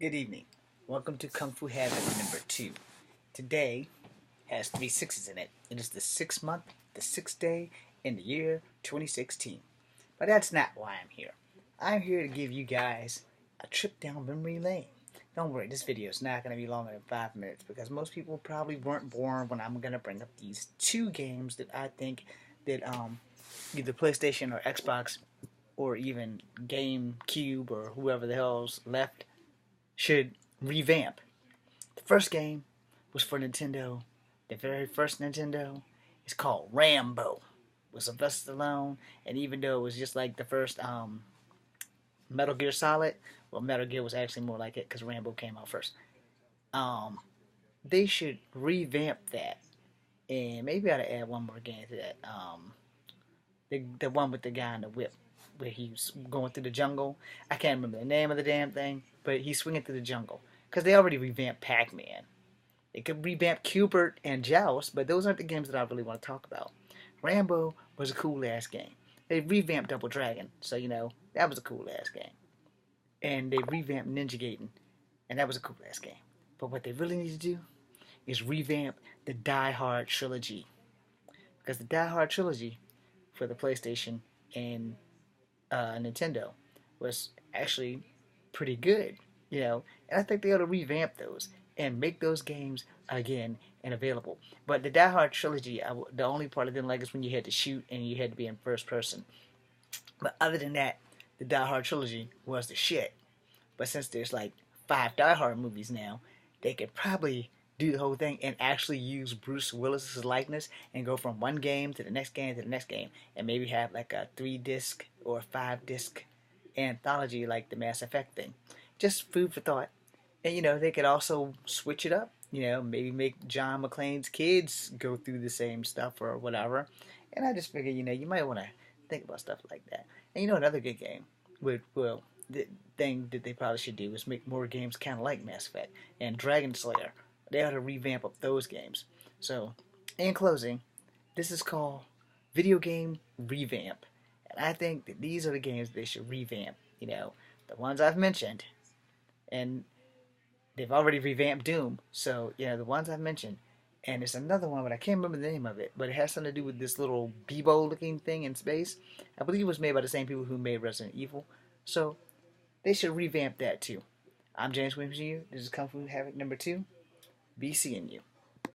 Good evening. Welcome to Kung Fu Havoc number 2. Today has 3 sixes in it. It is the 6th month, the 6th day, in the year 2016. But that's not why I'm here. I'm here to give you guys a trip down memory lane. Don't worry, this video is not going to be longer than 5 minutes because most people probably weren't born when I'm going to bring up these 2 games that I think that either PlayStation or Xbox or even GameCube or whoever the hell's left should revamp. The first game was for Nintendo. The very first Nintendo is called Rambo. It was Sylvester Stallone, and even though it was just like the first Metal Gear Solid, well, Metal Gear was actually more like it because Rambo came out first. They should revamp that, and maybe I ought to add one more game to that. The one with the guy in the whip, where he's going through the jungle. I can't remember the name of the damn thing, but he's swinging through the jungle. Because they already revamped Pac-Man. They could revamp Cubert and Joust, but those aren't the games that I really want to talk about. Rambo was a cool-ass game. They revamped Double Dragon, so, that was a cool-ass game. And they revamped Ninja Gaiden, and that was a cool-ass game. But what they really need to do is revamp the Die Hard trilogy. Because the Die Hard trilogy for the PlayStation and Nintendo was actually pretty good, and I think they ought to revamp those and make those games again and available. But the Die Hard trilogy, the only part I didn't like is when you had to shoot and you had to be in first person. But other than that, the Die Hard trilogy was the shit. But since there's like 5 Die Hard movies now, they could probably do the whole thing and actually use Bruce Willis's likeness and go from one game to the next game to the next game, and maybe have like a 3-disc or 5-disc anthology like the Mass Effect thing. Just food for thought. And they could also switch it up. Maybe make John McClane's kids go through the same stuff or whatever. And I just figure, you might want to think about stuff like that. And another good game the thing that they probably should do is make more games kind of like Mass Effect and Dragon Slayer. They ought to revamp up those games. So, in closing, this is called Video Game Revamp. And I think that these are the games they should revamp. The ones I've mentioned. And they've already revamped Doom. So, the ones I've mentioned. And there's another one, but I can't remember the name of it. But it has something to do with this little Bebo-looking thing in space. I believe it was made by the same people who made Resident Evil. So, they should revamp that too. I'm James Williams Jr. This is Kung Fu Havoc number 2. Be seeing you.